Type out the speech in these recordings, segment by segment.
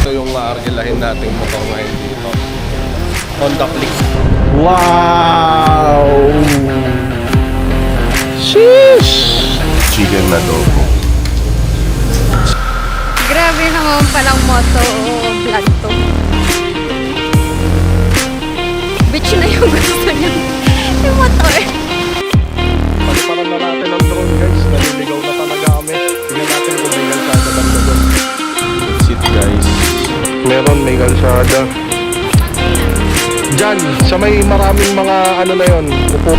Ito yung argilahin nating motor ngayon dito. Honda Click. Wow! Sheesh! Chicken adobo. Grabe naman palang moto vlog to. Bitch na yung gusto niya. Yung motor. Paliparan na natin ang drone guys. Naliligaw na talaga kami. Tingnan natin kung may kalsada banda doon. That's it guys. Meron may kalsada. Diyan, sa may maraming mga ano na yon, upo.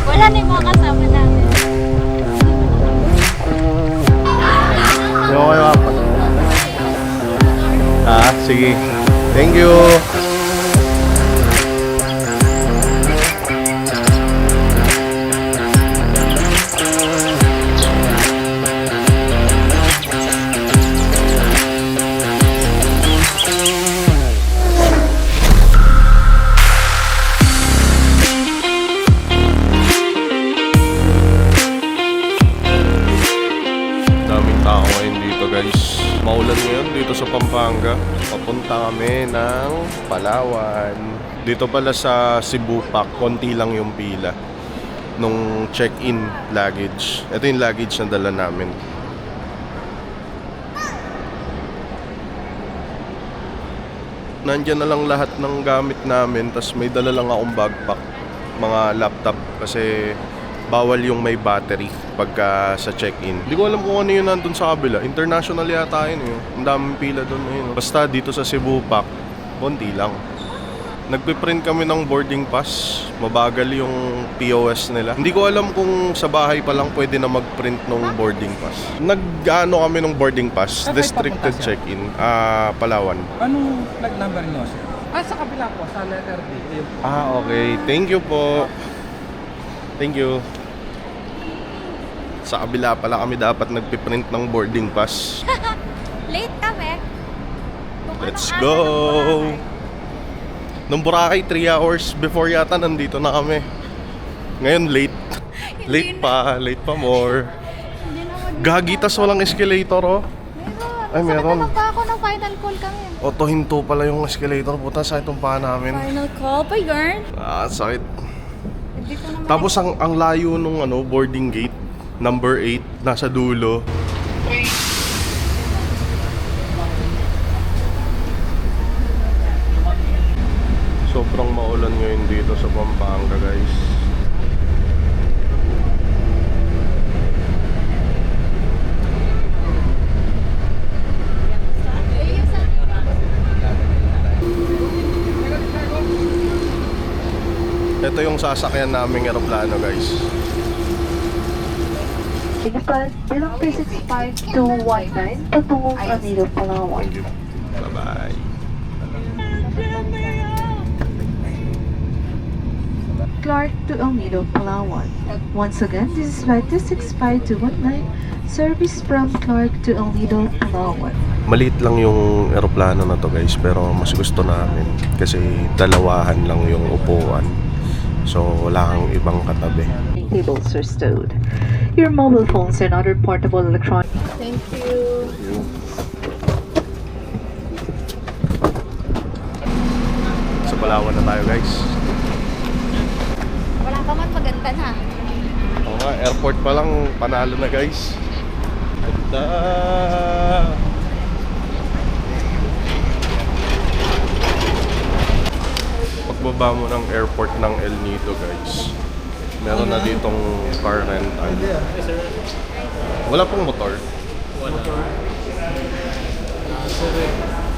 Wala na yung mga kasama namin. Okay ba? Sige. Thank you. Daming tao ngayon dito guys. Maulan ngayon dito sa Pampanga. Papunta kami ng Palawan. Dito pala sa Cebu Pac, konti lang yung pila nung check-in luggage. Ito yung luggage na dala namin. Nandiyan na lang lahat ng gamit namin. Tas may dala lang akong backpack, mga laptop, kasi bawal yung may battery pagka sa check-in. Hindi ko alam kung ano yun nandun sa kabila. International yata yun eh. Ang daming pila dun eh. Basta dito sa Cebu Pac, konti lang. Nagpiprint kami ng boarding pass. Mabagal yung POS nila. Hindi ko alam kung sa bahay pa lang pwede na mag-print ng boarding pass. Nag-ano kami ng boarding pass. Restricted check-in. Palawan. Anong flag number nyo, sir? Sa kabila po, sa letter D. Okay. Thank you po. Thank you. Sa kabila pala kami dapat nagpiprint ng boarding pass. Late kami. Let's go! Nung Boracay, 3 hours before yata nandito na kami. Ngayon late. Late pa more. Gagitas walang escalator oh. Ay, meron. Sakit pa ako ng final call kami. Oto hinto pala yung escalator. Puta, sakit yung paa namin. Final call pa yarn. Sakit. Dito naman. Tapos ang layo nung boarding gate, number 8, nasa dulo. Sobrang maulan ngayon dito sa Pampanga, guys. Ito yung sasakyan naming eroplano, guys. Inapad bilang 365-219 patungong Manila, Palawan. Thank you. Bye-bye. Clark to El Nido, Palawan. Once again, this is flight 265-219, service from Clark to El Nido, Palawan. Maliit lang yung eroplano na to, guys, pero mas gusto namin kasi dalawahan lang yung upuan. So, wala kang ibang katabi. Tables are stowed. Your mobile phones and other portable electronics. Thank you. Sa Palawan na tayo, guys. Wala ka man maganda na. Oo nga, airport pa lang, panalo na, guys. Ganda! Pagbaba mo ng airport ng El Nido, guys, meron na ditong car rental. Wala pong motor.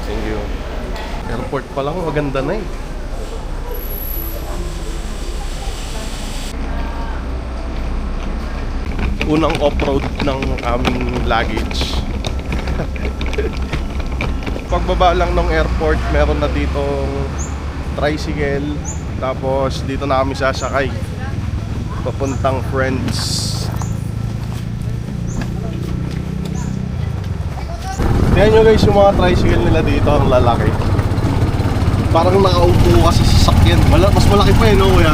Thank you. Airport pa lang, maganda na eh. Unang off-road ng aming luggage. Pagbaba lang ng airport, meron na ditong tricycle. Tapos dito na kami sasakay papuntang Friends. Tingnan nyo guys yung mga tricycle nila dito, ang lalaki. Parang nakaupo ka sa sasakyan. Mas malaki pa no, kuya?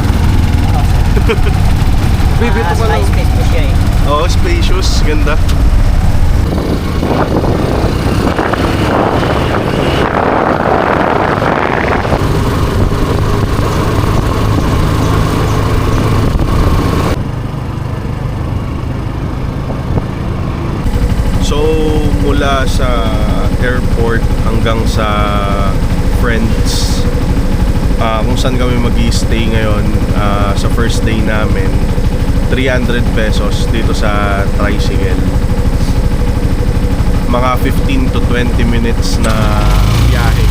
Bibito pa lang. Space po siya eh. Oo, spacious. Ganda. So, mula sa airport hanggang sa Friends, kung saan kami mag-i-stay ngayon sa first day namin, 300 pesos dito sa tricycle. Mga 15 to 20 minutes na biyahe.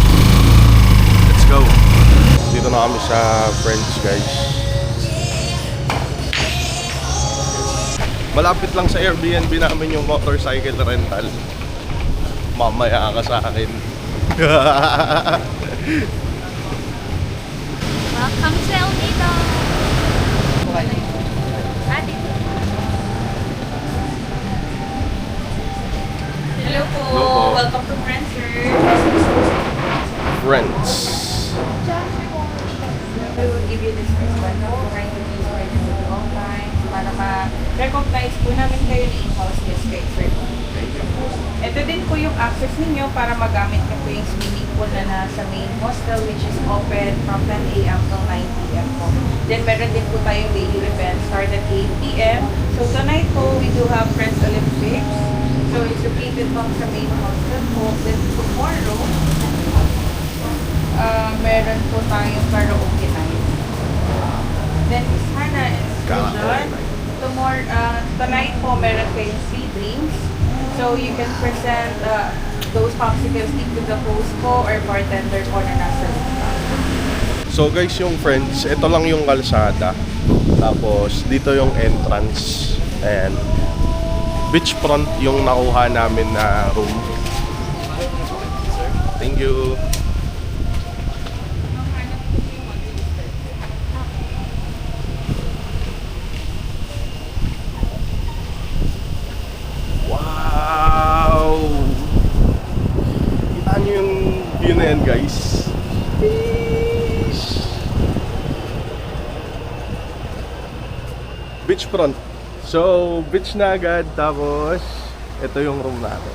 Let's go! Dito na kami sa Friends, guys. Malapit lang sa Airbnb namin yung motorcycle rental. Mamaya ka sa akin. Welcome sa El Nido! Hello po. Hello po. Welcome to Friends, sir. Friends. We will give you this wristband now. Trying to use for the long time para ma-recognize po namin kayo ni in-house guest kay sir. Ito din po yung access ninyo para magamit niyo po yung swimming pool na nasa main hostel which is open from 10 a.m. till 9 p.m. po. Then meron din po tayong daily event start at 8 p.m. So tonight po we do have Friends Olympics. So it's located po sa main hostel po. Then tomorrow, meron po tayong karaoke night. Then Miss Hannah and John, tonight po meron kayong free drinks. So you can present those popsicles to the host po or bartender po na nasa restaurant. So guys, yung Friends, ito lang yung kalsada. Tapos dito yung entrance. And beachfront yung nakuha namin na room. Thank you. Wow! Kita nyo yung view na yan, guys. Beachfront. So, beach na agad. Tapos, ito yung room natin.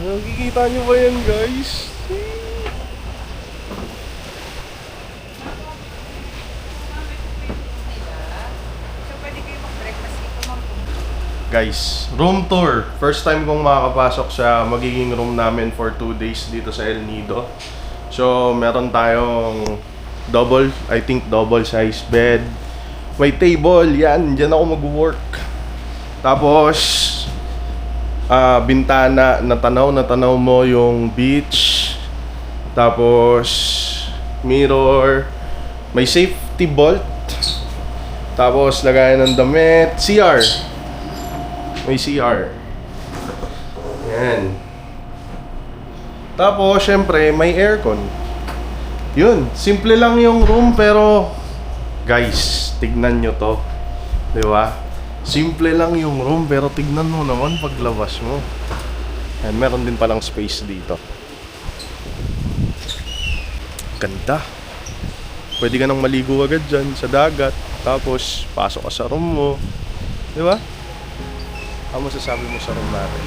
Nakikita nyo ba yan, guys? So pwede kayo mag-breakfast dito ma'am. Guys, room tour. First time kong makakapasok sa magiging room namin for 2 days dito sa El Nido. So, meron tayong double size bed. May table, yan. Diyan ako mag-work. Tapos, bintana, natanaw mo yung beach. Tapos, mirror. May safety bolt. Tapos, lagayan ng damit. CR. May CR. Yan. Tapos, syempre, may aircon. Yun, simple lang yung room pero guys, tignan nyo to. Diba? Simple lang yung room pero tignan mo naman paglabas mo. And meron din palang space dito. Ganda. Pwede ka nang maligo agad dyan sa dagat. Tapos, pasok ka sa room mo. Diba? Ano masasabi mo sa room natin?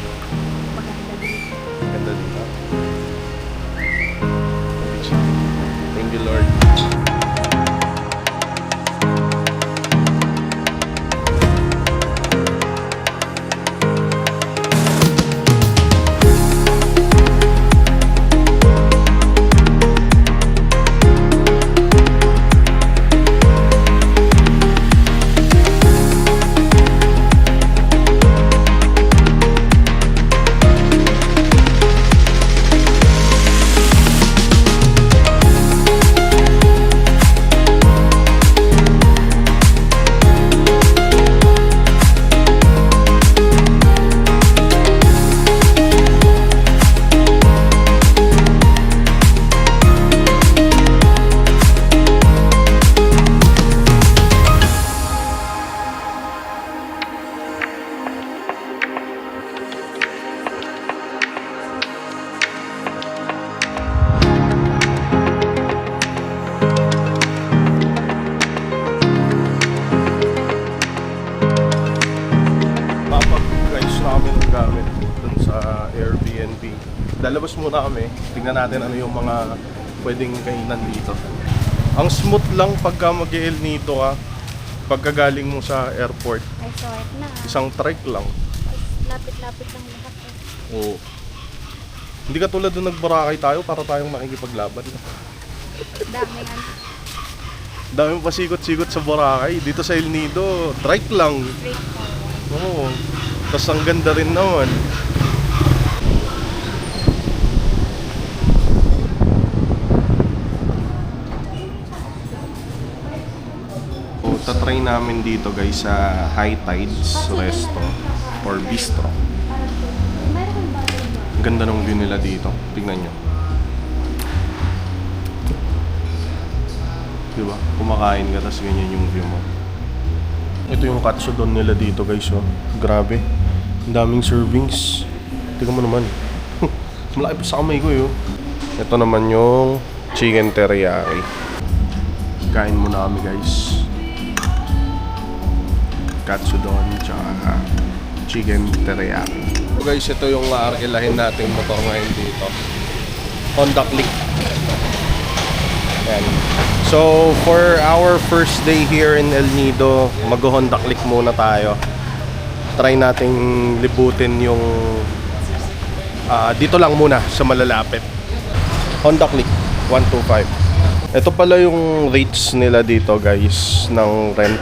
Ganda dito. Thank you, Lord. Jollibee. Lalabas muna kami. Tingnan natin ano yung mga pwedeng kainan dito. Ang smooth lang pagka mag-El Nido ka. Pagka galing mo sa airport. Ay, short na. Isang trek lang. Lapit-lapit lang lahat eh. Oo. Hindi ka tulad nung nag-Boracay tayo para tayong makikipaglaban. Daming ano. Daming pasikot-sikot sa Boracay. Dito sa El Nido, trek lang. Straightforward. Oo. Tapos ang ganda rin naman. So, tatry namin dito guys sa High Tides Resto or Bistro. Ang ganda ng view nila dito. Tingnan nyo. Diba? Kumakain ka tapos ganyan yung view mo. Ito yung katsudon nila dito guys, oh. Grabe. Ang daming servings. Tingnan mo naman. Malaki pa sa kamay ko, yun. Ito naman yung chicken teriyaki. Kain muna kami guys. Katsudon tsaka chicken teriyaki. So guys, ito yung arkilahin nating motor ngayon dito. Honda Click. Yan. So, for our first day here in El Nido, mag-Honda Click muna tayo. Try nating libutin yung dito lang muna sa malalapit. Honda Click 125. Ito pala yung rates nila dito guys ng rent.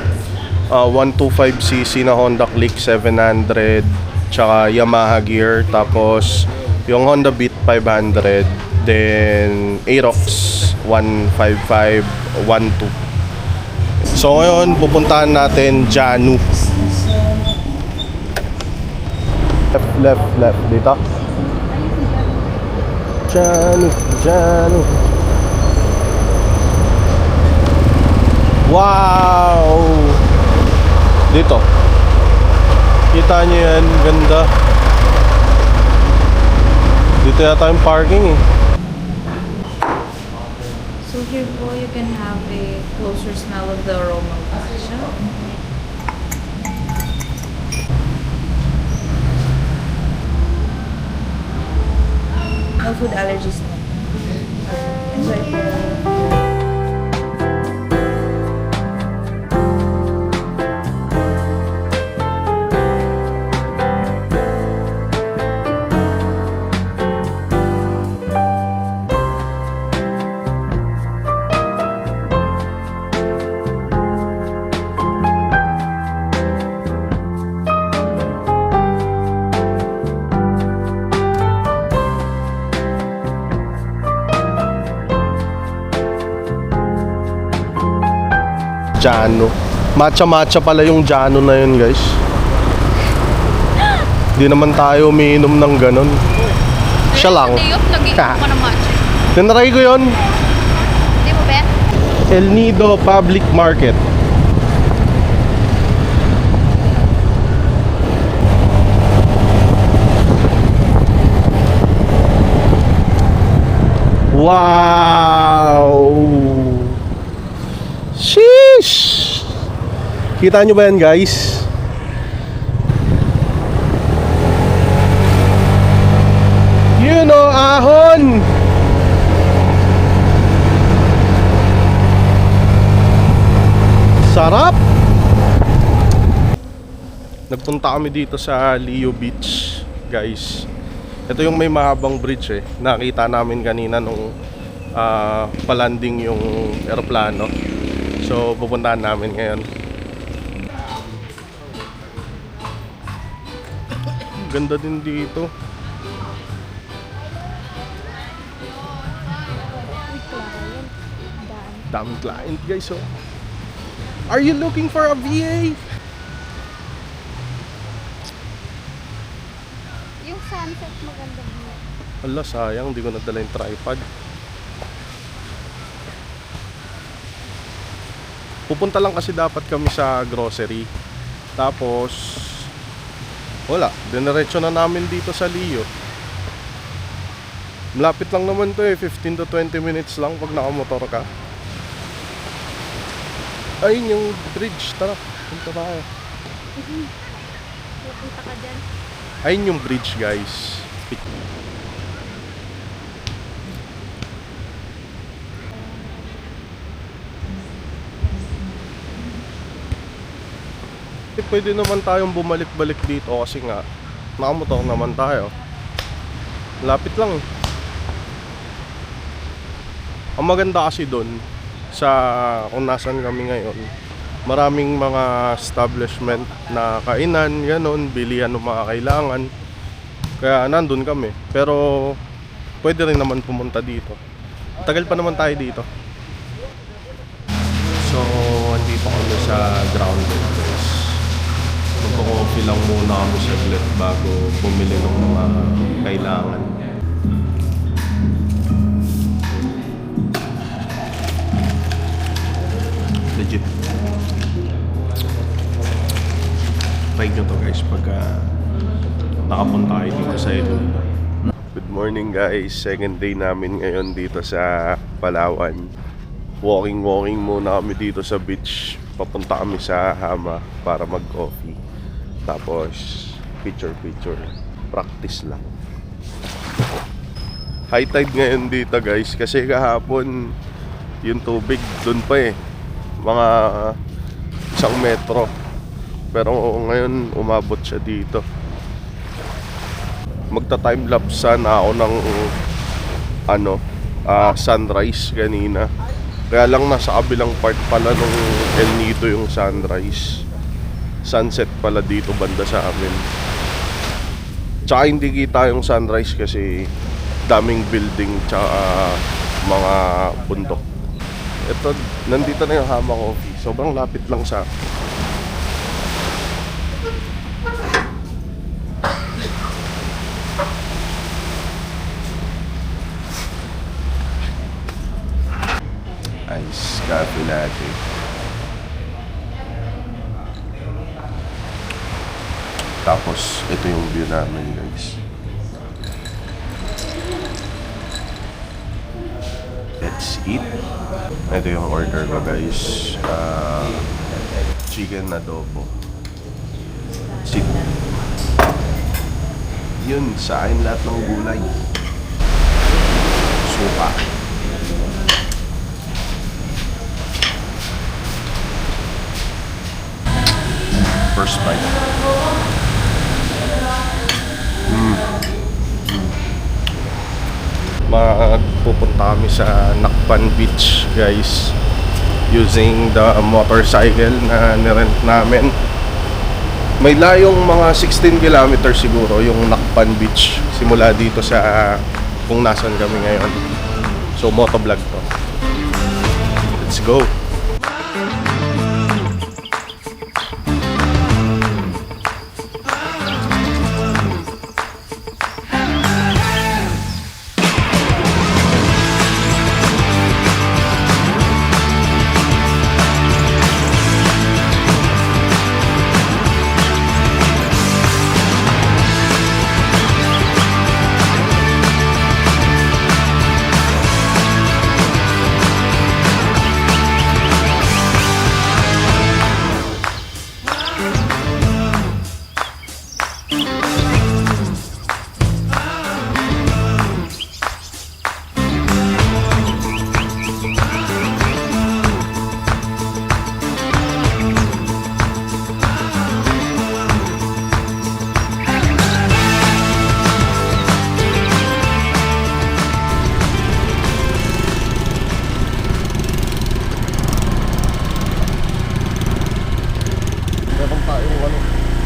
125cc na Honda Click 700, tsaka Yamaha Gear, tapos yung Honda Beat 500, then Aerox 155, 12. So ngayon, pupuntahan natin Janu. Left, dito. Janu. Wow! Dito. Kita nyo yan, ganda. Dito yata yung parking eh. So here po, you can have a closer smell of the aroma of matcha. No food allergies. Enjoy po. Jano. Matcha pala yung Jano na yun guys. Di naman tayo umiinom ng ganon. Siya lang. Hindi yun, nag-inom ko ng matcha. Tinry ko yun. Hindi mo ba? El Nido Public Market. Wow! Sheesh! Kita nyo ba yan guys? You know, ahon! Sarap! Nagpunta kami dito sa Leo Beach, guys. Ito yung may mahabang bridge eh. Nakita namin kanina nung palanding yung eroplano. So, pupuntahan namin ngayon. Ganda din dito. Daming client guys, oh. Are you looking for a VA? Yung sunset maganda mo. Hala, sayang, hindi ko nadala yung tripod. Pupunta lang kasi dapat kami sa grocery. Tapos wala, diniretso na namin dito sa Leo. Malapit lang naman to eh, 15 to 20 minutes lang pag nakamotor ka. Ayun yung bridge, tara, punta tayo. Pupunta ka dyan. Ayun yung bridge guys. pwede naman tayong bumalik-balik dito kasi nga nakamotor naman tayo. Lapit lang eh. Ang maganda kasi doon sa kung nasan kami ngayon, maraming mga establishment na kainan, ganon, bilihan ng mga kailangan. Kaya nandun kami. Pero pwede rin naman pumunta dito. Tagal pa naman tayo dito. So, andito kami sa grounded guys. Magko-coffee lang muna kami saglit bago bumili ng mga kailangan. Legit. Try nyo to guys pagka nakapunta kayo dito sa ito. Good morning guys. Second day namin ngayon dito sa Palawan. Walking muna kami dito sa beach. Papunta kami sa Hama para mag-coffee. Tapos picture. Practice lang. High tide ngayon dito guys. Kasi kahapon yung tubig dun pa eh. Mga 1 metro. Pero ngayon umabot siya dito. Magta-timelapse sana ako ng sunrise kanina. Kaya lang nasa kabilang part pala nung El Nido yung sunrise. Sunset pala dito banda sa amin. Tsaka hindi kita yung sunrise kasi daming building tsaka mga bundok. Ito, nandito na yung Hama Coffee. Sobrang lapit lang sa ice coffee latte. Tapos ito yung view namin guys. Let's eat. Ito yung order ko guys. Chicken adobo. Sit. Yun, sa akin lahat ng gulay. Suka. First bite. Pupunta kami sa Nakpan Beach guys using the motorcycle na nirent namin. May layong mga 16 kilometers siguro yung Nakpan Beach simula dito sa kung nasan kami ngayon. So motovlog to. Let's go.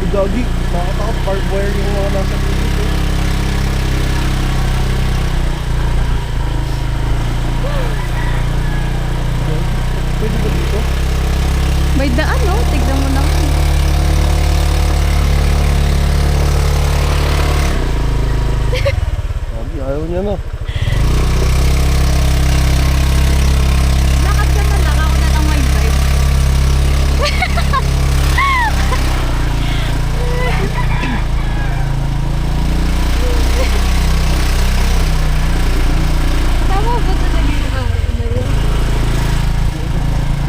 Gagi, makakatakot barbed wire yung mga nasa dito. Pwede ba dito? May daan, no? Tignan mo naman. Gagi, ayaw niya na. Lakad ka na lang. Ako na lang may drive. Tama ba talaga yung na yun?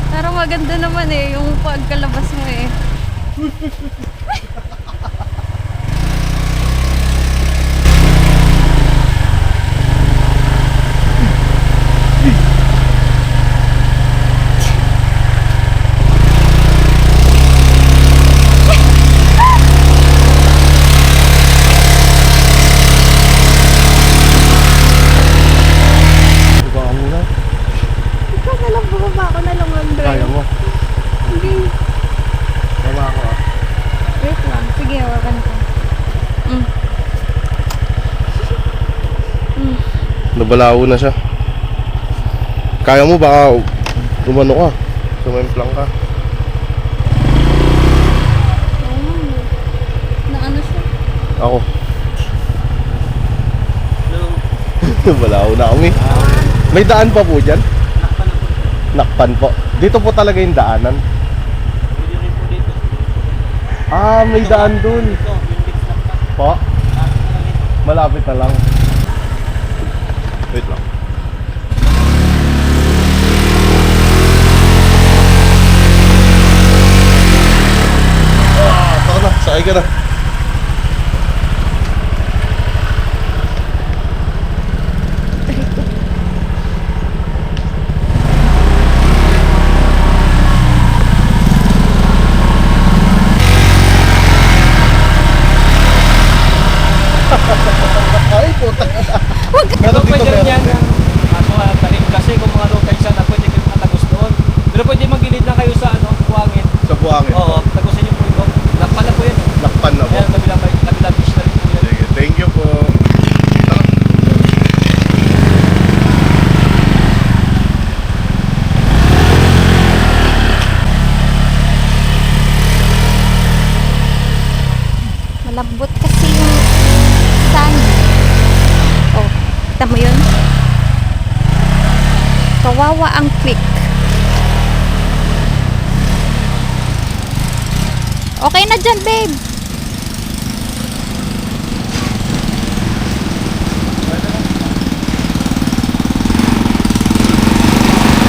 Pero maganda naman eh, yung pagkalabas mo eh. Nabalawo na siya. Kaya mo baka umano ka. Sumemplang ka. Na ano siya? Ako. Nabalawo na kami. May daan pa po dyan? Nakpan po. Dito po talaga yung daanan. Ah, may daan dun. Po? Malapit na lang. Wait lang. Saka na, sakay ka na. Ay, puta. Meron dito, Pwede rin meron. yan. Ano, talim kasi kung mga local siya na pwede kayo matagos doon. Pero pwede magilid na kayo sa ano, buwangin. Sa buhangin. Oo, tagusin niyo po ito. Lakpan na po yan. Lakpan na po. Ayan, kabila beach na rin po yan. Sige, thank you po. Tara. Malambot kasi yung sand. Oh, kita mo yun? Kawawa ang click. Okay na dyan, babe.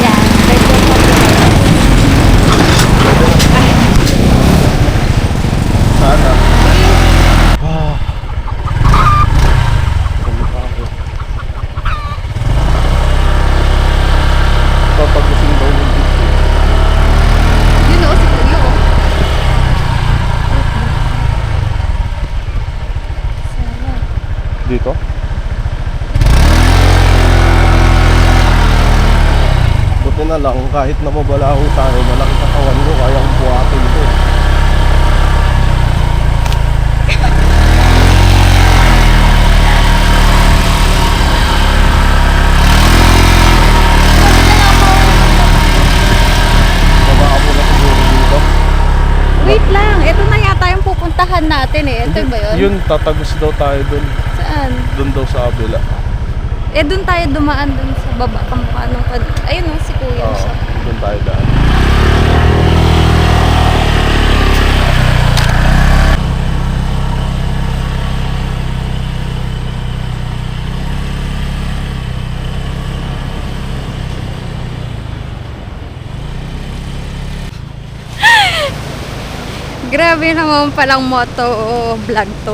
Yan, pwede mo. Sana. Ah. Kumita ako. Papagising daw yung dito. Yun o, si Kuya o. Dito? Buti na lang, kahit na mabalaho tayo, malaki katawan ko, kaya kong buhatin ito. Baba ako na siguro dito. Wait lang, ito na yata yung pupuntahan natin eh. Ito ba yun? Yun, tatagos daw tayo dun. Saan? Dun daw sa kabila. Eh, dun tayo dumaan dun sa baba. Kamukha nung ayun o, si Kuya. Oo, siya. dun tayo daan. Grabe naman palang moto vlog to.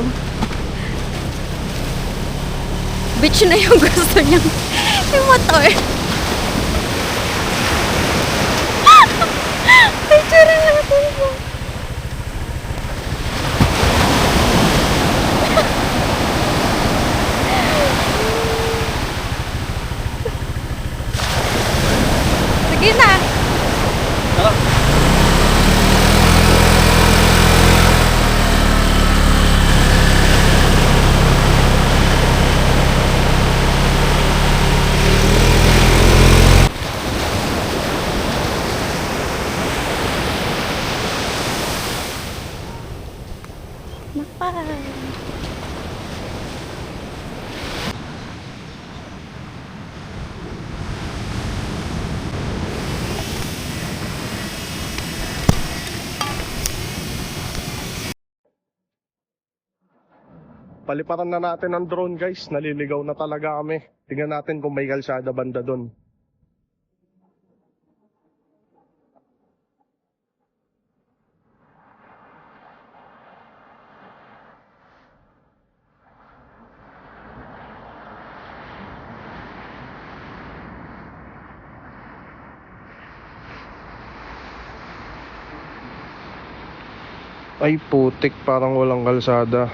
Bitch na yung gusto niyang yung motor. Picture natin mo. Sige na. Nakpa. Paliparan na natin ang drone guys, naliligaw na talaga kami. Tingnan natin kung may kalsada banda doon. Ay putik, parang walang kalsada.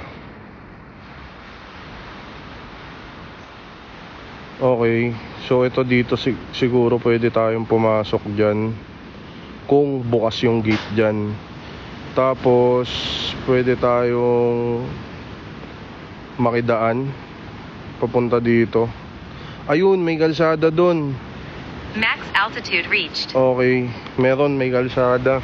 Okay, so ito dito siguro pwede tayong pumasok dyan kung bukas yung gate dyan. Tapos pwede tayong makidaan papunta dito. Ayun, may kalsada dun. Max altitude reached. Okay, meron, may kalsada.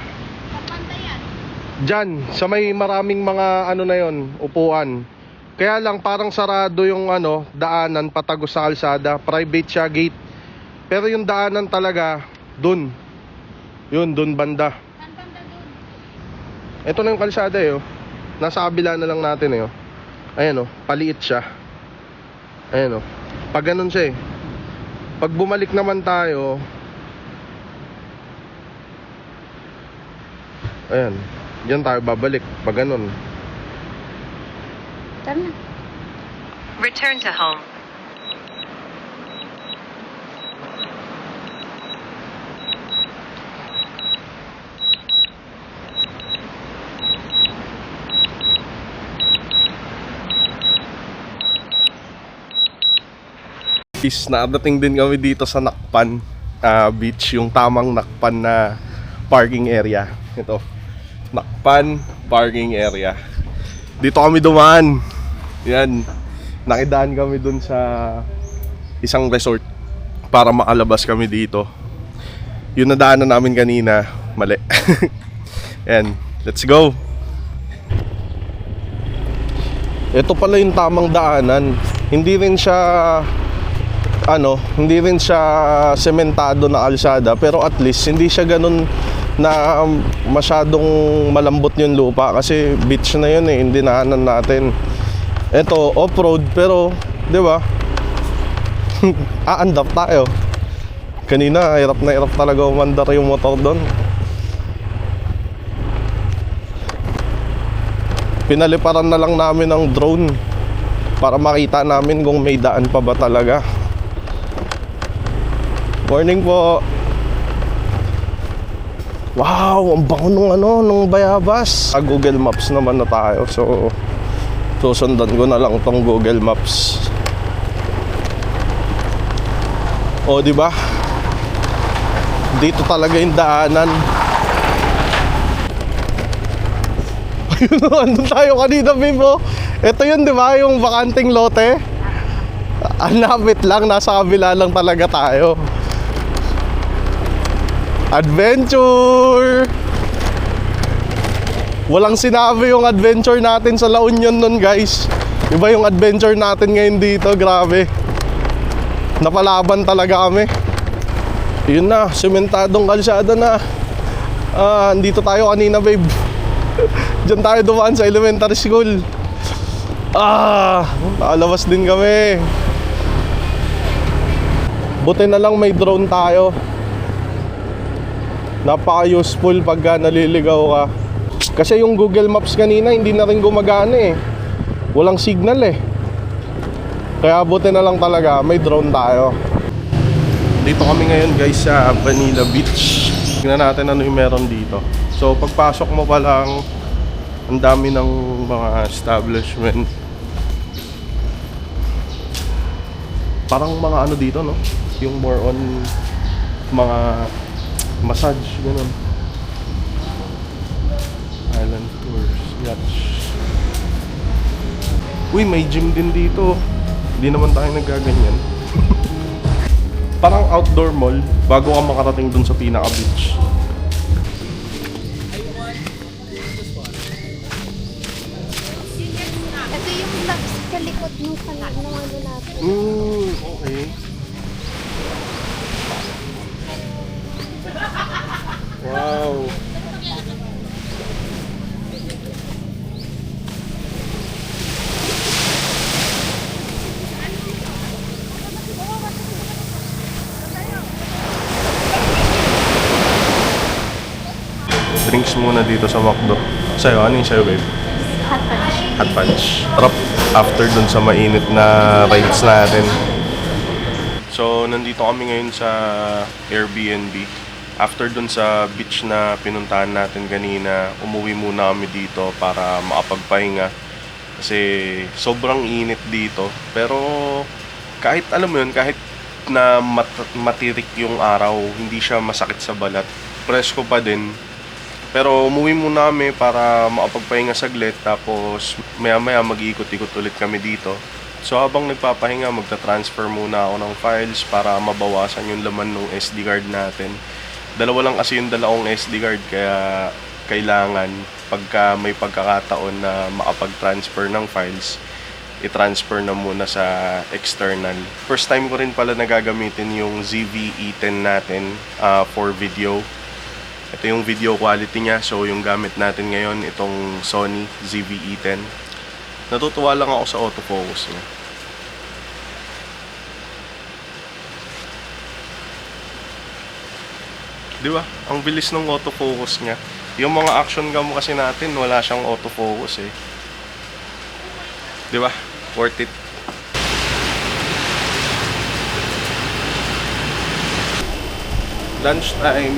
Diyan, sa may maraming mga ano na yon, upuan. Kaya lang parang sarado yung ano, daanan patagos sa kalsada. Private siya, gate. Pero yung daanan talaga, dun. Yun, dun banda. Ito na yung kalsada eh, oh. Nasa kabila na lang natin eh, oh. Ayan oh, paliit siya. Ayan oh. Pag ganun siya eh. Pag bumalik naman tayo, ayan, diyan tayo babalik pag ganun. Tara na. Return to home. Nadating din kami dito sa Nakpan Beach, yung tamang Nakpan na parking area. Ito, Nakpan parking area. Dito kami dumaan. Yan, nakidaan kami dun sa isang resort para makalabas kami dito. Yung nadaanan namin kanina, mali. Yan, let's go. Ito pala yung tamang daanan. Hindi rin siya sementado na kalsada, pero at least hindi siya ganun na masyadong malambot yung lupa kasi beach na yun eh, hindi daanan natin. Ito off-road pero, 'di ba? Aandar tayo. Kanina hirap na hirap talaga umandar yung motor doon. Pinaliparan na lang namin ng drone para makita namin kung may daan pa ba talaga. Morning po. Wow, ang bango nung bayabas. Google Maps naman na tayo. So susundan ko na lang tong Google Maps. O, di ba? Dito talaga yung daanan. Ayun, andun tayo kanina, Bibo. Ito yun, di ba? Yung bakanting lote. Anapit lang, nasa kabila lang talaga tayo. Adventure! Walang sinabi yung adventure natin sa La Union nun, guys. Iba yung adventure natin ngayon dito, grabe. Napalaban talaga kami. Yun na, sementadong kalsada na. Andito tayo kanina, babe. Diyan tayo dumaan sa elementary school. Nakalabas din kami. Buti na lang may drone tayo. Napaka-useful pagka naliligaw ka. Kasi yung Google Maps kanina hindi na rin gumagana eh. Walang signal eh. Kaya buti na lang talaga may drone tayo. Dito kami ngayon guys sa Vanilla Beach. Tingnan natin ano yung meron dito. So pagpasok mo pa lang, ang dami ng mga establishment. Parang mga ano dito, no? Yung more on mga massage, gano'n. Island tours, yachts. Uy, may gym din dito. Hindi naman tayo naggaganyan. Parang outdoor mall bago ka makarating dun sa pinaka-beach. Ito yung sa likod ng ano natin. Okay. Wow. Drinks muna dito sa McDo. Sa'yo, ano yung sa'yo, babe? Hot punch. Hot punch. Sarap after dun sa mainit na rides natin. So, nandito kami ngayon sa Airbnb. After dun sa beach na pinuntahan natin kanina, umuwi muna kami dito para makapagpahinga. Kasi sobrang init dito. Pero kahit alam mo yun, kahit na matirik yung araw, hindi siya masakit sa balat. Presko pa din. Pero umuwi muna kami para makapagpahinga saglit. Tapos maya maya mag-iikot-ikot ulit kami dito. So habang nagpapahinga, magta-transfer muna ako ng files para mabawasan yung laman ng SD card natin. Dalawa lang kasi yung dala kong SD card, kaya kailangan pagka may pagkakataon na makapag-transfer ng files, i-transfer na muna sa external. First time ko rin pala nagagamitin yung ZV-E10 natin for video. Ito yung video quality niya. So yung gamit natin ngayon, itong Sony ZV-E10. Natutuwa lang ako sa autofocus niya. Di ba? Ang bilis ng autofocus niya. Yung mga action cam kasi natin, wala siyang autofocus eh. Di ba? Worth it. Lunch time.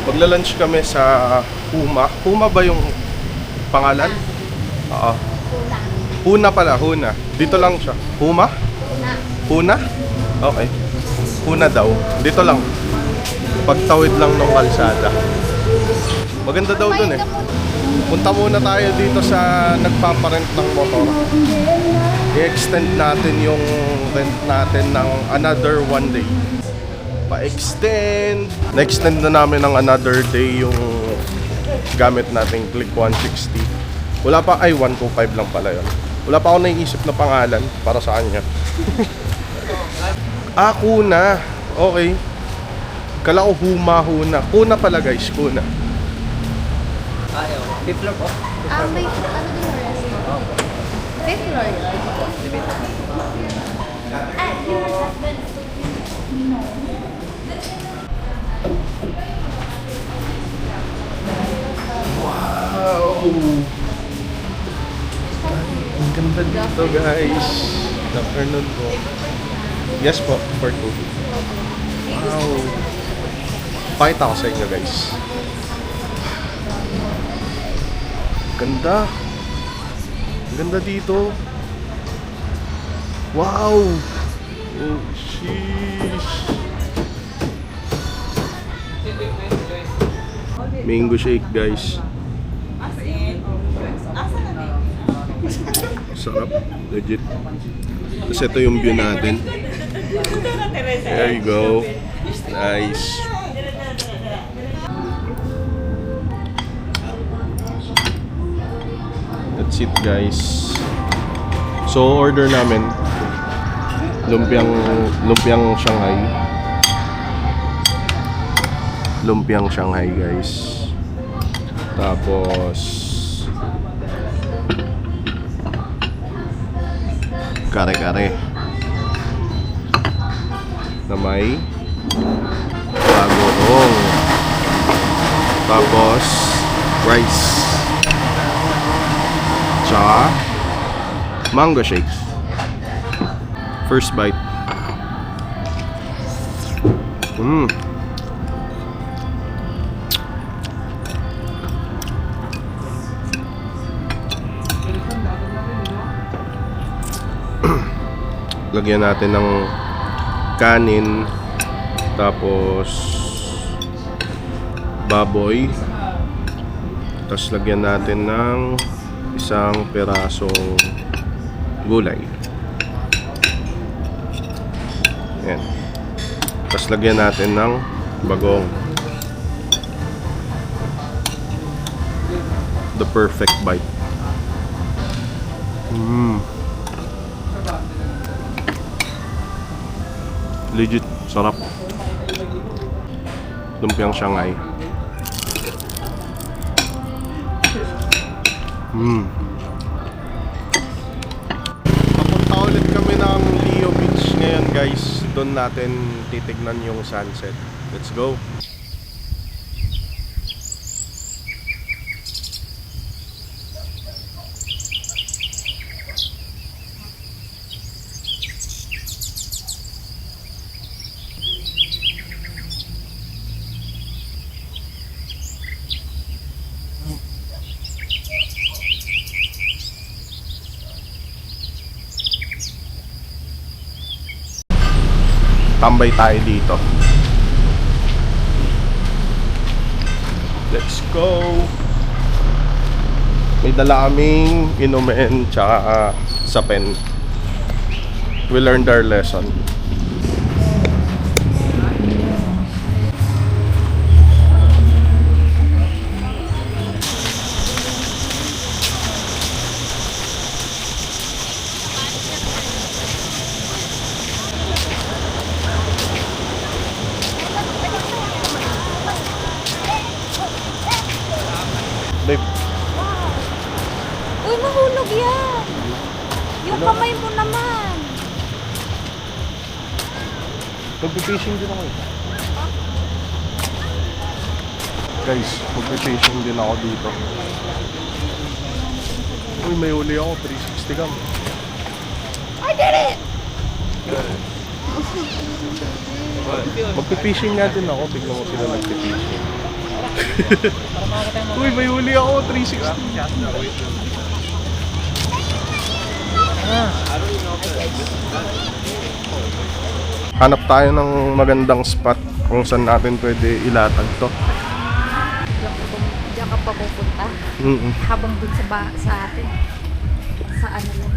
Magla-lunch kami sa Huma. Huma ba yung pangalan? Oo. Huna pala, Huna. Dito lang siya. Huma? Huna? Okay. Huna daw. Dito lang. Pagtawid lang ng kalsada. Maganda daw dun eh. Punta muna tayo dito sa nagpaparent ng motor. I-extend natin yung rent natin ng another 1 day. Pa-extend. Na-extend na namin ng another day yung gamit nating Click 160. Wala pa, ay 125 lang pala yun. Wala pa ako naiisip na pangalan para sa kanya. Kuna. Okay. Kala ko Huma. Kuna pala guys, Kuna. Ayaw. Fifth floor po. May ano din yung restaurant? Fifth floor. Your husband. Wow! Ang ganda dito guys. Good afternoon po. Yes po, for 2. Wow! Pakita ko sa inyo guys. Ganda. Ganda dito. Wow! Oh, sheesh. Mango shake guys. Sarap. Legit. Tapos ito yung view natin. There you go. Nice. That's it guys. So order namin lumpiang Shanghai. Lumpiang Shanghai guys. Tapos kare-kare na may bagoong. Tapos rice. Tsaka mango shakes. First bite. Lagyan natin ng kanin, tapos baboy, tapos lagyan natin ng isang perasong gulay. Yan. Tapos lagyan natin ng bagong. The perfect bite. Legit, sarap. Lumpiang Shanghai. Papunta ulit kami ng Leo Beach ngayon guys. Doon natin titignan yung sunset. Let's go. Tambay tayo dito. Let's go. May dala kaming inumin tsaka sa pen. We learned our lesson. Babe, Uy, mahulog yan. Yung kamay mo naman. magpipishing din ako. Guys, magpipishing din ako dito. Uy, may uli ako. 360 cam. I did it! Magpipishing nga din ako. Tignan mo sila nagpipishing. Uy, may uli ako. 360. Hanap tayo ng magandang spot kung saan natin pwede ilatag to. Diyan ka pa pupunta. Habang dun sa atin. Sa ano lang.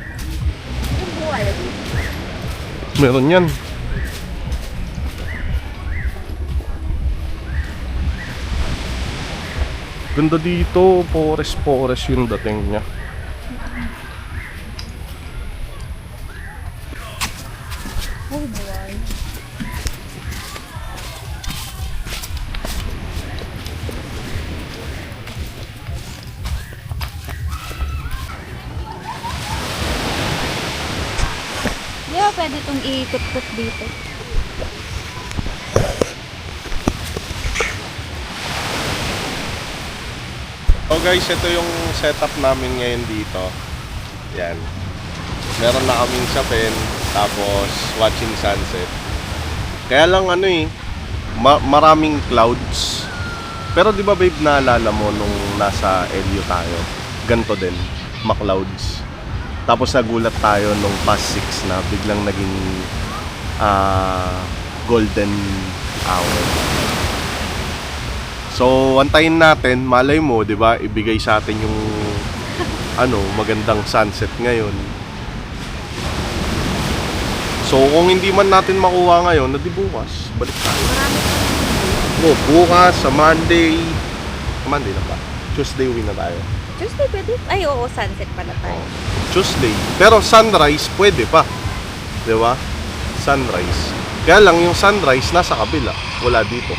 Yung buhay. Meron yan. Ganda dito. Forest yung dating niya. Oh, buhay. Di ba pwede itong iikot-kot dito? So guys, ito yung setup namin ngayon dito. Yan. Meron na kaming sapin, tapos watching sunset. Kaya lang ano maraming clouds. Pero di ba babe, naalala mo nung nasa LU tayo? Ganto din, ma-clouds. Tapos nagulat tayo nung past 6 na biglang naging golden hour. So, antayin natin, malay mo, 'di ba? Ibigay sa atin yung magandang sunset ngayon. So, kung hindi man natin makuha ngayon, di bukas, balik tayo. Bukas, sa Monday. Monday na ba? Tuesday uwi na tayo. Tuesday pwede? Ay, oo, sunset pala tayo. Tuesday. Pero sunrise, pwede pa. 'Di ba? Sunrise. Kaya lang yung sunrise nasa kabila, wala dito.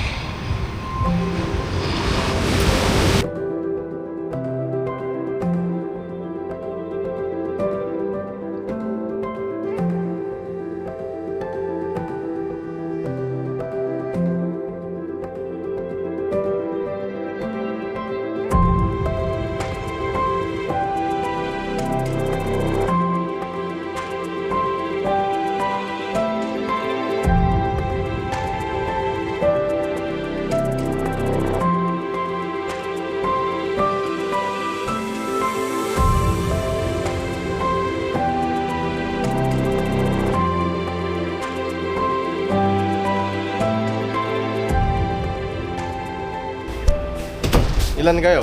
Ilan kayo?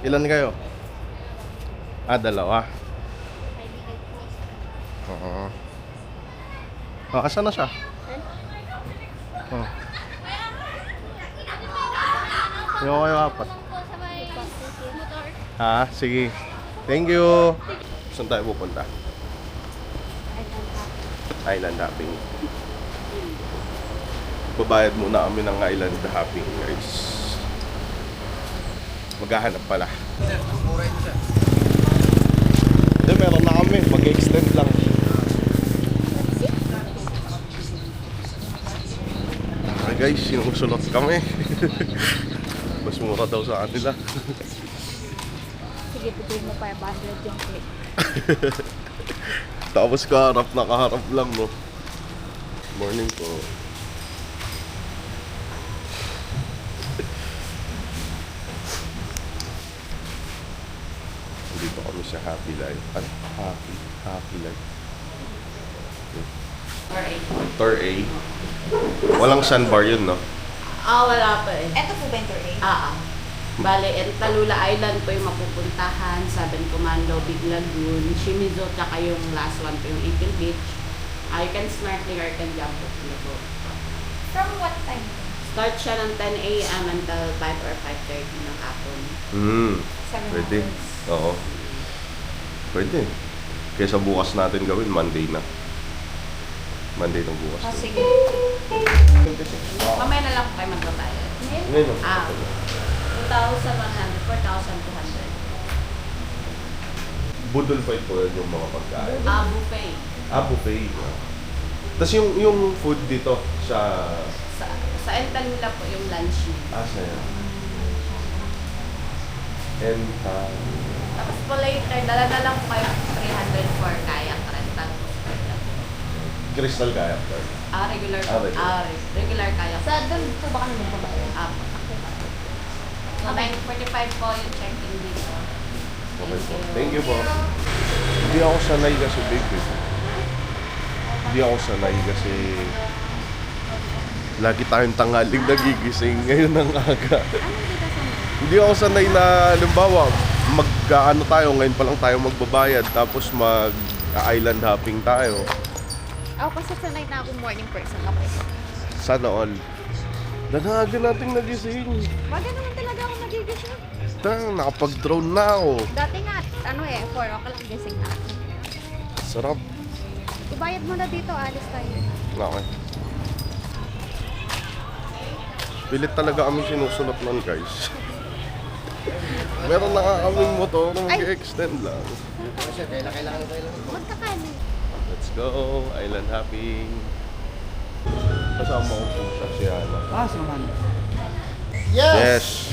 Ilan kayo? Dalawa. Oo. Asan na siya? Yung kayo apat. Sige. Thank you. Saan tayo pupunta? Island hopping. Babayad muna kami ng island hopping, guys. Maghahanap pala. Hindi, meron na kami. Mag-extend lang. Guys, sinusulot kami. Mas mura daw sa kanila. Sige, bigay mo 500 yung clip. Tapos nakaharap lang, no? Morning po. Dito kami sa Happy Life. Happy Life. Tour A. Walang sandbar yun, no? Wala pa eh. Ito po ba yung tour A? Bale, Talula Island po yung mapupuntahan, Saben Commando, Big Lagoon, Shimizu, tsaka yung last one po yung Ipil Beach. You can snorkeling or you can jump in the boat. From what time? Start siya ng 10 a.m. until 5 or 5:30 ng hapon. 7 Pwede. hours. Oo. Pwede. Kaysa bukas natin gawin, Monday na. Monday ng bukas. Oh, sige. Mamaya na lang po kayo magbabayad. Ngayon. 2,100, 4,200. Budol pa ito yung mga pagkain. Buffet. Buffet. Tapos yung food dito sa... Sa Entalula po yung lunch niya. Saya. And, Tapos po later, dala-dala lang po kayo 300 for kayak rental. Crystal kayak. Regular po. Regular. Regular kayak. Sa doon po ba kami magbabayad? Apo. So, 9:45 po yung check-in dito. Okay po. Thank you po. Hindi ako sanay kasi, baby. Hindi ako sanay kasi lagi tayong tanghaling nagigising ngayon ng aga. Hindi ako sanay na, halimbawa, mag-ano tayo, ngayon pa lang tayo magbabayad, tapos mag-island hopping tayo. Ako kasi sanay na ako morning person ako. Sana all. Danaga nating nagising. Wala naman talaga ako nagigising. Nakapag-drone na ako. Dati nga, 4 o'clock gising na ako. Sarap. Ibayad mo na dito, alis tayo. Okay. Pilit talaga kami sinusunod nun, guys. Meron na nga kaming motor na mag-extend lang. Magkakali. Let's go, island hopping. Kasama ko po siya si Ana. Suman. Yes!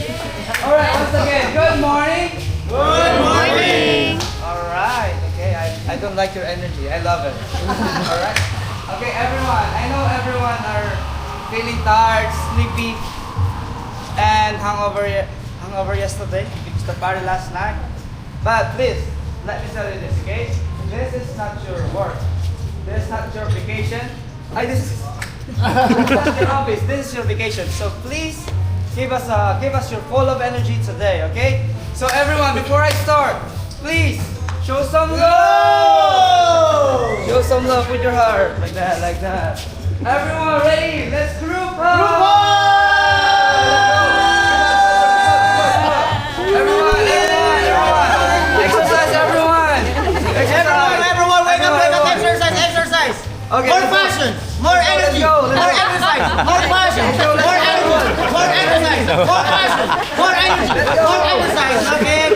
Alright, once again, good morning! Good morning! Alright, okay, I don't like your energy, I love it. Alright? Okay, everyone, I know everyone are feeling tired, sleepy, and hungover yesterday because the party last night. But please, let me tell you this, okay? This is not your work. This is not your vacation. This is not your office. This is your vacation. So please, give us your full of energy today, okay? So everyone, before I start, please show some love. Show some love with your heart, like that, like that. Everyone, ready? Let's group up. Everyone. Exercise, everyone. Exercise. Everyone, wake up, exercise. Okay, More let's go. passion, more energy, Let's go. more exercise, more passion, more energy, more exercise, more passion, more energy, more exercise. Okay,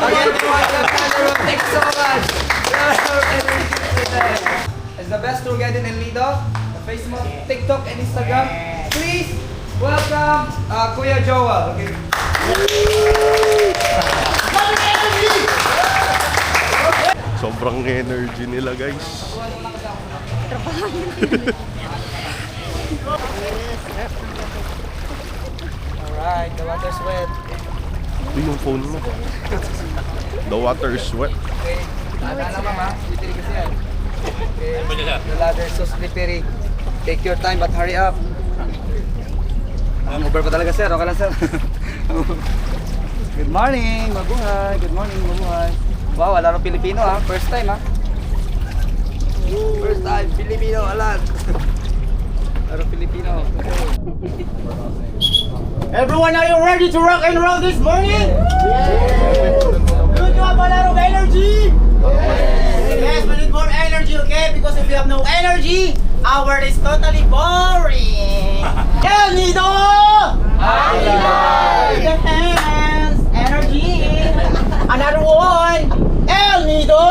Thank you so much. It's the best tour guide in El Nido, the Facebook, TikTok, and Instagram. Please welcome Kuya Joel. Okay. Sobrang energy nila, guys. Alright, the water's wet. Ito yung phone mo. The water is wet. Okay. Ano mama? Slippery kasi yan. Okay. The ladder is so slippery. Take your time but hurry up. Over pa talaga sir. Okay lang sir. Good morning, mabuhay. Good morning, mabuhay. Wow, wala nang Pilipino ha. First time ha. First time, Filipino, alam. Wala Filipino. Everyone, are you ready to rock and roll this morning? Do you have a lot of energy? Yes, we need more energy, okay? Because if you have no energy, our world is totally boring. El Nido! With your hands, energy. Another one. El Nido!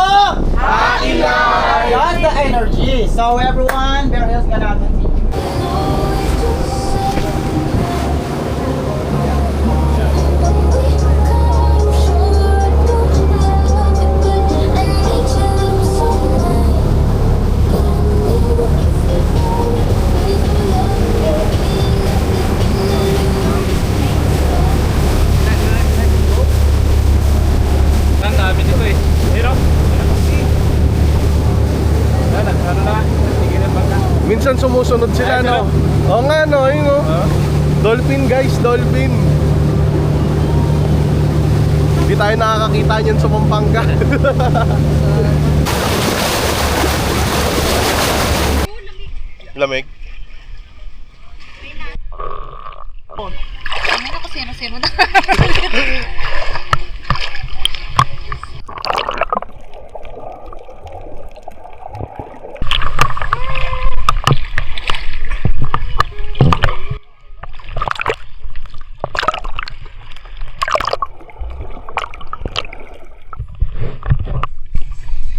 That's the energy. So everyone, Bear Hills gonna continue. Ang dami nito eh. Hirap. Ano na? Tigil na baka. Minsan sumusunod sila, no? Oo nga, no? Ayun, no? Dolphin, guys, dolphin. Hindi tayo nakakakita niyan sa Pampanga. Lamig. Ano ako sino-sino na.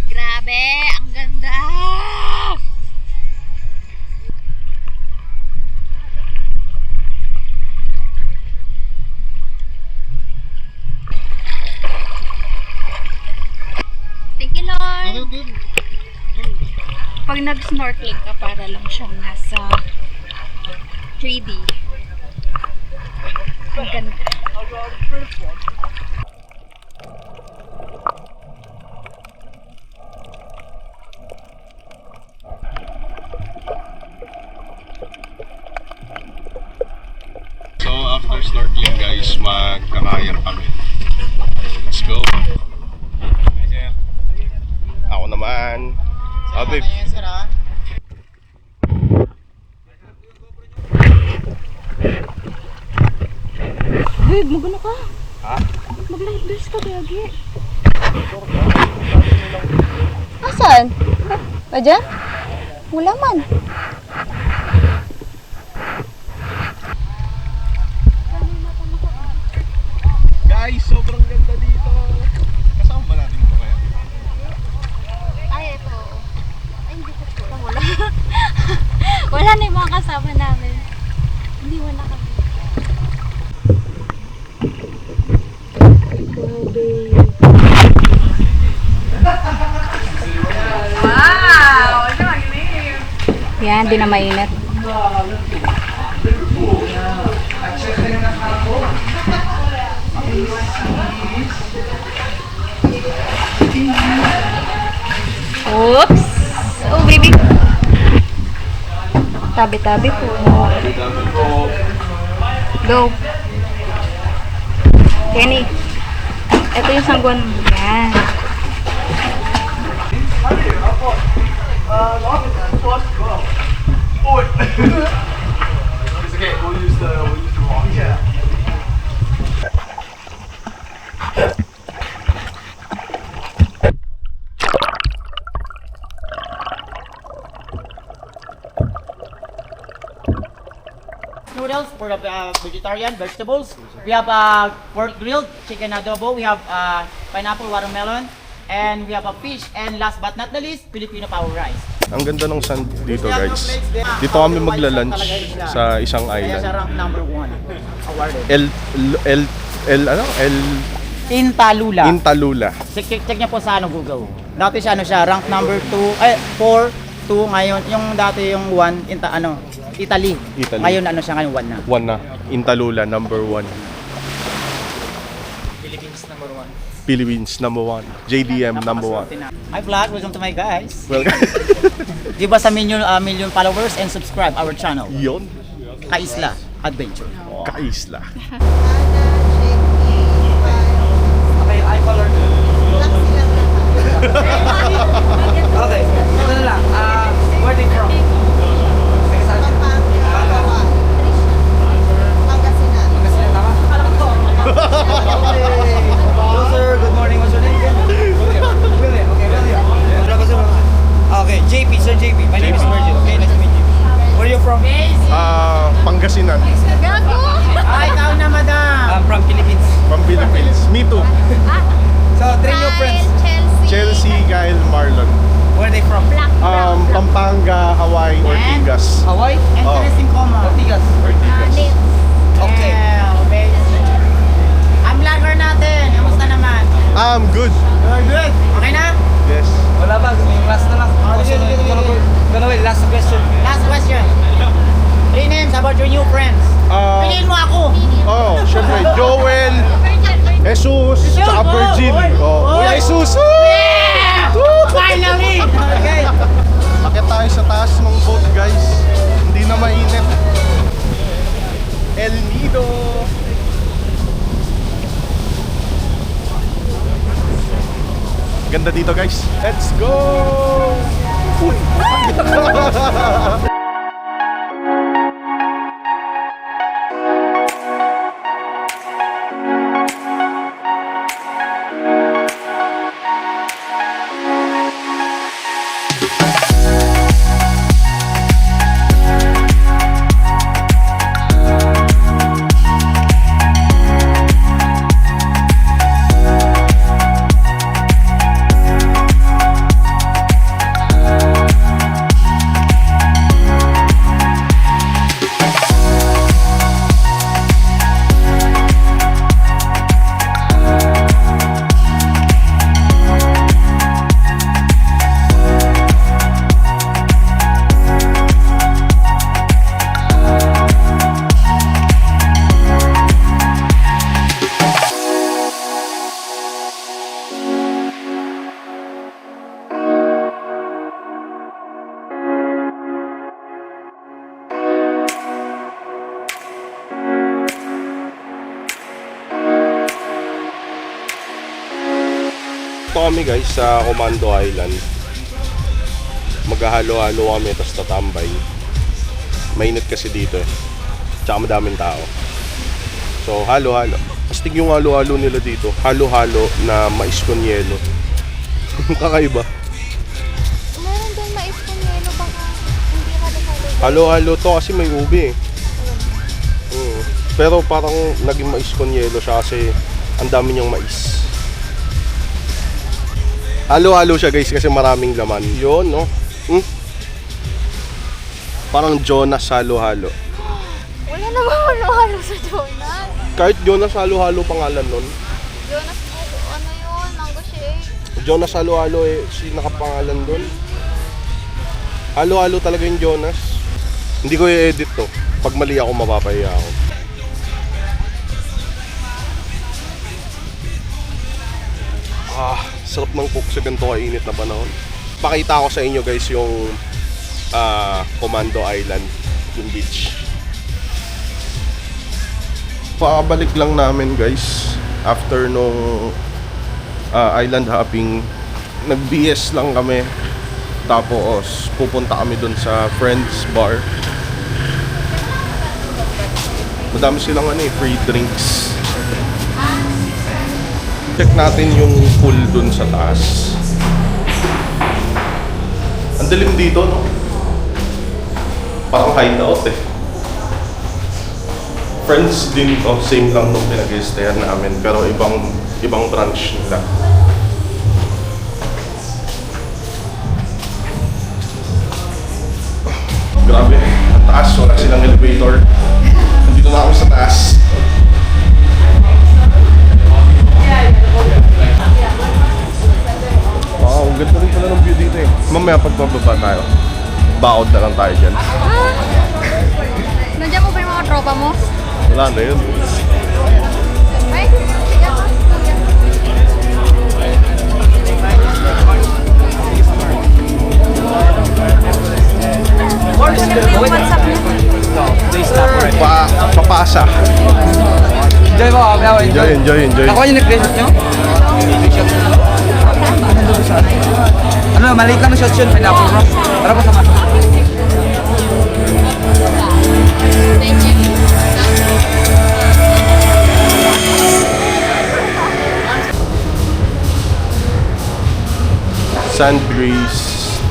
Grabe, ang ganda! Thank you, Lord! Pag nag-snorkeling ka, para lang siyang nasa 3D. Ang ganda. So after snorkeling guys, magkakayan kami. Let's go. Ako naman. Ah, babe. Babe, magano ka? Ha? Mag-light beers ka, Gagi. Asan? Pa dyan? Wala man. Guys, sobrang ganda dito. Kasama ba natin ito kaya? Ay, ito. Ay, hindi ko po. Wala. Wala na yung mga kasama namin. Hindi, wala kami. Wow! Ano ang live? Yan, di na mainit. Oops! Oh, baby! Tabi-tabi po. Go! Kenny! Ito yung sangguan mo. Yan. Noodles for the vegetarian vegetables. We have pork grilled, chicken adobo. We have pineapple watermelon, and we have a fish. And last but not the least, Filipino power rice. Ang ganda ng sun dito guys. Dito kami magla-lunch sa isang Kaya siya island. rank number 1 awarded. Intalula. Intalula. Check niya po sa Google. Dati siya rank number 4, 2 ngayon. Yung dati yung 1 Italy. Italy. Ngayon siya ngayon 1 na. One na. Intalula, number 1. Philippines number 1. Philippines, number 1. JDM, number 1. Hi vlog, welcome to my guys. Welcome. Give us a million followers and subscribe our channel. Yon. Kaisla Adventure. Kaisla. Okay, eye color. Okay, ito na lang. Where they from? Pangasinan, tama? Hello sir, good morning. What's your name again? William. Okay, William. Okay, JP, Sir JP. My name is Virgil. Okay, nice to meet you. Where are you from? Pangasinan. Ikaw na madam. I'm from Philippines. From Philippines. Me too. So, three new friends. Chelsea, Kyle, Marlon. Where are they from? Pampanga, Hawaii, Ortigas. Hawaii? Interesting comment. Ortigas. Ortigas. Okay. Ang vlogger natin, kamusta naman? I'm good. You're good. Okay na? Yes. Wala ba? Yung last na lang. Gonna wait, last question. Last question. 3 names about your new friends. Piliin mo ako. Syempre, Joel, Jesus, tsaka Virgin. Kuya Jesus! Yeah! Finally! Okay. Akit tayo sa taas ng boat guys. Hindi na mainit. El Nido! Ganda dito guys. Let's go! Uy! Dito kami guys sa Commando Island. Maghahalo-halo kami tapos tatambay. Mainit kasi dito eh. Tsaka madaming tao. So halo-halo. Astig yung halo-halo nila dito. Halo-halo na mais con yelo. Kakaiba. Meron doon mais kung yelo, baka hindi halo-halo. Halo-halo to kasi may ubi eh. Pero parang naging mais con yelo siya kasi ang dami niyang mais. Halo-halo siya guys kasi maraming laman. Yun, no? Parang Jonas halo-halo. Wala namang halo-halo sa Jonas. Kahit Jonas halo-halo pangalan nun. Jonas po, ano yun? Mango shake. Jonas halo-halo eh, si nakapangalan dun. Halo-halo talaga yung Jonas. Hindi ko i-edit to. Pag mali ako, mapapahiya ako. Sarap ng cook sa ganito kainit na panahon. Pakita ko sa inyo guys yung Commando Island, yung beach. Pakabalik lang namin guys after nung island hopping. Nag-BS lang kami. Tapos pupunta kami dun sa Friends Bar. Madami silang free drinks. Check natin yung pool dun sa taas. Ang dilim dito, no? Parang hideout eh. Friends din to, same lang nung pinag-i-stayan namin, pero ibang branch nila. Grabe, ang taas, wala silang elevator. Nandito na ako sa taas. Wow, ang ganda rin pala ng view dito eh. Mamaya pagbababa tayo, bakod na lang tayo dyan. Nandiyan mo ba yung mga tropa mo? Wala na yun. Ay, sige ako. WhatsApp niyo. Papasa. Enjoy mo, Enjoy. Nakuha niyo yung screenshot nyo? Ano, maliit lang na shots yun. Pineapple bro. Tara po sama. Thank you. Sand breeze.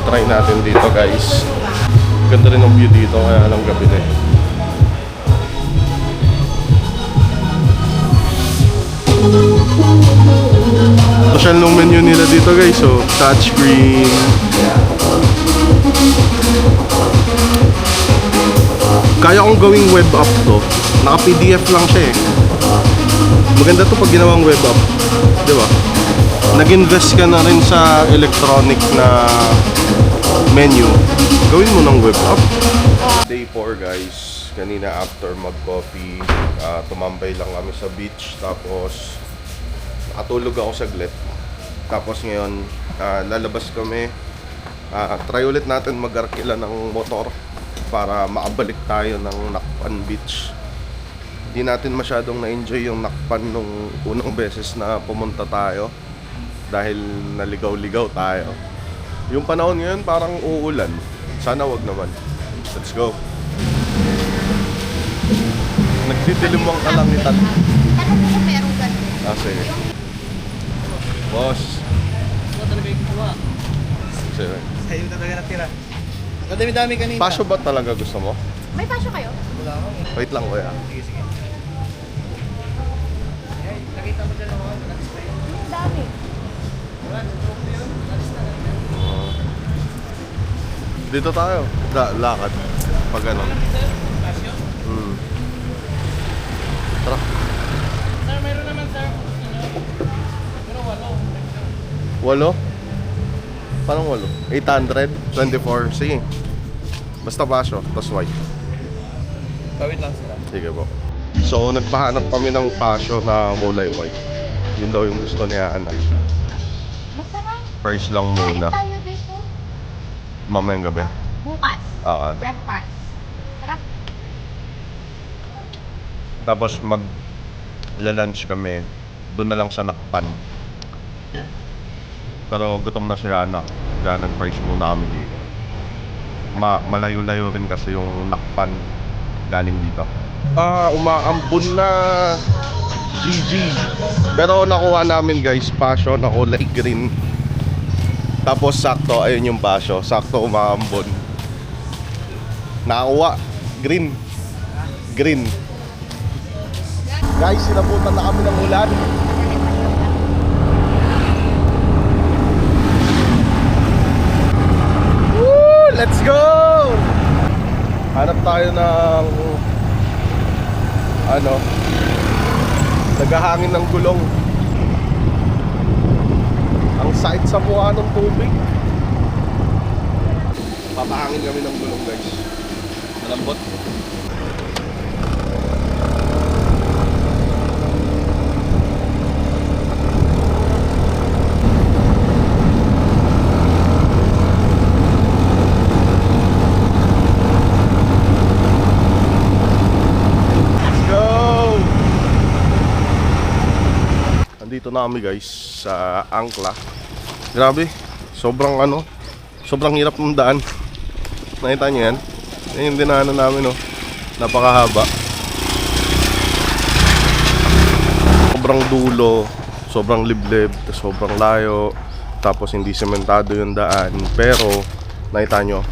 Try natin dito guys. Ganda rin ang view dito kaya lang gabi na eh. Social nung menu nila dito guys, so touchscreen. Kaya kong gawing web app to. Naka PDF lang siya eh. Maganda to pag ginawang web app, di ba? Nag-invest ka na rin sa electronic na menu. Gawin mo ng web app. Day 4 guys. Kanina after mag-coffee, tumambay lang kami sa beach. Tapos nakatulog ako saglit. Tapos ngayon, lalabas kami. Try ulit natin mag-arkila ng motor para makabalik tayo ng Nakpan Beach. Hindi natin masyadong na-enjoy yung Nakpan nung unang beses na pumunta tayo dahil naligaw-ligaw tayo. Yung panahon ngayon parang uulan. Sana wag naman. Let's go. Nagdidilim ang kalangitan. Ano mo kung merong ganun? Sige. Boss. Ito talaga yung kuha. Sige. Sa'yo talaga natira. Ang dami-dami kanina. Pasyo ba talaga gusto mo? May pasyo kayo? Wala ako. Wait lang kuya. Sige. Ay, nakita mo dyan ako. Ang dami. Wala, trophy yun. Alis na lang. Dito tayo. Lakad. Pag ganun. Tara. Sir, mayroon naman sir. Pero 8? Parang 8? 800? 24? Sige. Basta pasyo, tas white. Kawit lang sila. Sige po. So, nagpahanap kami ng pasyo na kulay white. Yun daw yung gusto niya, Ana. Masarap. Price lang muna. Tayo dito. Mamayang gabi. Bukas. Oo. Breakfast. Sarap. Tapos mag-lunch kami. Doon na lang sa Nakpan. Pero gutom na si Ana. Kaya nag-price muna kami dito. Malayo-layo rin kasi yung nakpan galing dito. Umaambon na GG. Pero nakuha namin guys, passion na kulay green. Tapos sakto, ayun yung pasyo. Sakto umaambon. Nakakuha. Green. Green. Guys, sinabutan na kami ng ulan. Woo! Let's go! Hanap tayo ng naghahangin ng gulong. Ang sakit sa mukha ng tubig. Papahangin kami ng gulong guys. Malambot. Dito na kami guys sa Angkla. Grabe, sobrang hirap ng daan. Nakita nyo yan? Yan yung dinaanan namin, no? Napakahaba. Sobrang dulo, sobrang liblib, sobrang layo. Tapos hindi sementado yung daan. Pero nakita nyo,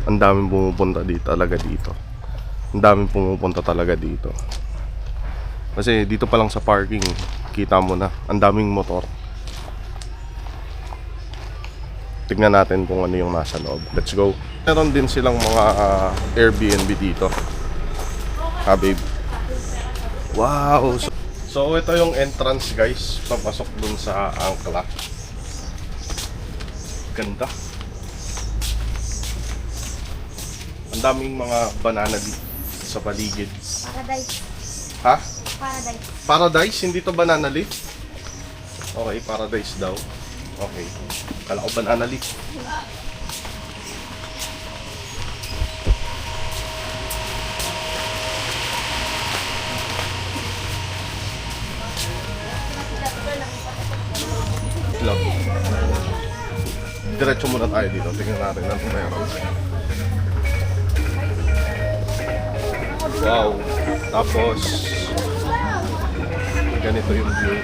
ang daming pumupunta talaga dito. Ang daming pumupunta talaga dito. Kasi dito pa lang sa parking, kita mo na, ang daming motor. Tignan natin kung ano yung nasa loob. Let's go. Meron din silang mga Airbnb dito. Ha babe? Wow! So ito yung entrance guys, papasok dun sa Angkla. Ganda. Ang daming mga banana dito sa paligid. Paradise. Ha? Paradise. Paradise? Hindi to banana leaf? Okay, paradise daw. Okay. Kala ko banana leaf. Lang. Diretso muna tayo dito. Tingnan natin ano meron. Wow. Tapos ganito yung view.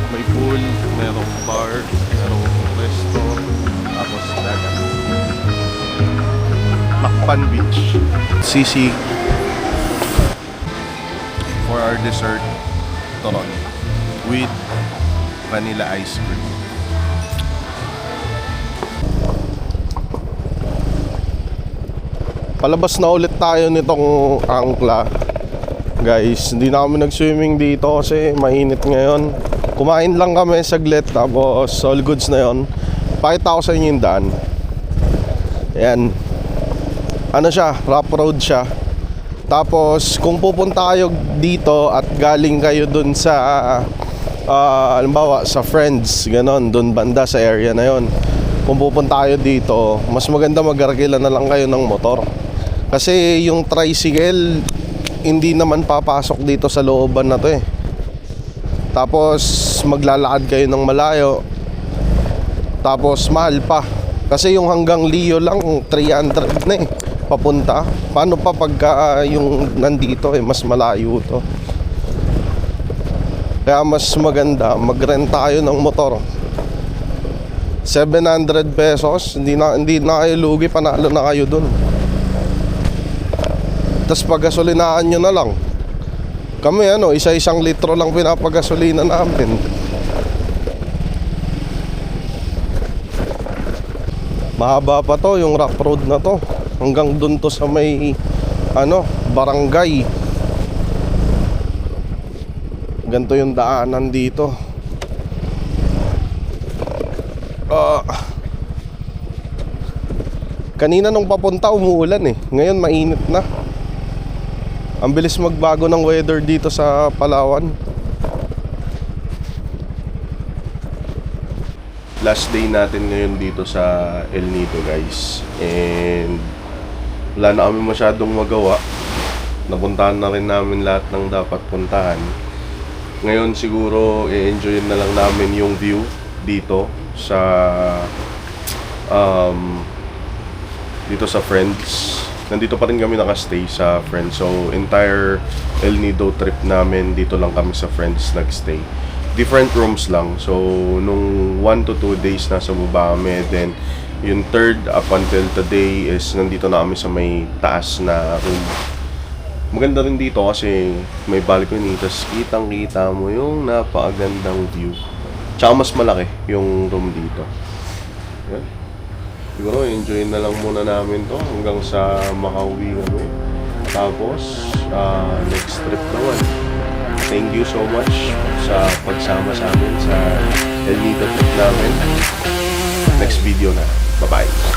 May pool, merong bar, merong resto, tapos dagat. Macpan Beach. Sisig. For our dessert, turon with vanilla ice cream. Palabas na ulit tayo nitong Angkla. Guys, hindi na kami nag-swimming dito kasi mainit ngayon. Kumain lang kami saglit tapos all goods na yon. Pakita ko sa inyo yung daan. Ayan. Ano siya, rough road siya. Tapos kung pupunta kayo dito at galing kayo dun sa halimbawa sa Friends, ganon, dun banda sa area na yon. Kung pupunta kayo dito, mas maganda mag-arkila na lang kayo ng motor. Kasi yung tricycle hindi naman papasok dito sa looban na to eh. Tapos maglalakad kayo ng malayo. Tapos mahal pa. Kasi yung hanggang Leo lang 300 na eh papunta. Paano pa pagka yung nandito eh, mas malayo to. Kaya mas maganda mag-rent tayo ng motor. 700 pesos, hindi na kayo lugi, panalo na kayo dun. Tapos paggasolinaan nyo na lang. Kami isa-isang litro lang pinapagasolina namin. Mahaba pa to, yung rough road na to. Hanggang dun to sa may barangay. Ganto yung daanan dito. Kanina nung papunta umuulan eh. Ngayon mainit na. Ang bilis magbago ng weather dito sa Palawan. last day natin ngayon dito sa El Nido, guys. And wala na kami masyadong magawa. Napuntahan na rin namin lahat ng dapat puntahan. Ngayon siguro i-enjoyin na lang namin yung view dito sa Friends. Nandito pa rin kami nakastay sa Friends. So entire El Nido trip namin dito lang kami sa Friends nagstay. Different rooms lang. So nung 1 to 2 days nasa baba kami, then yung third up until today is nandito na kami sa may taas na room. Maganda rin dito kasi may balcony, tapos kitang-kita mo yung napakagandang view. Tsaka mas malaki yung room dito. Yan. Siguro enjoy na lang muna namin to hanggang sa makauwi kami. Tapos next trip naman. Thank you so much sa pagsama sa amin sa El Nido trip namin. Next video na. Bye-bye.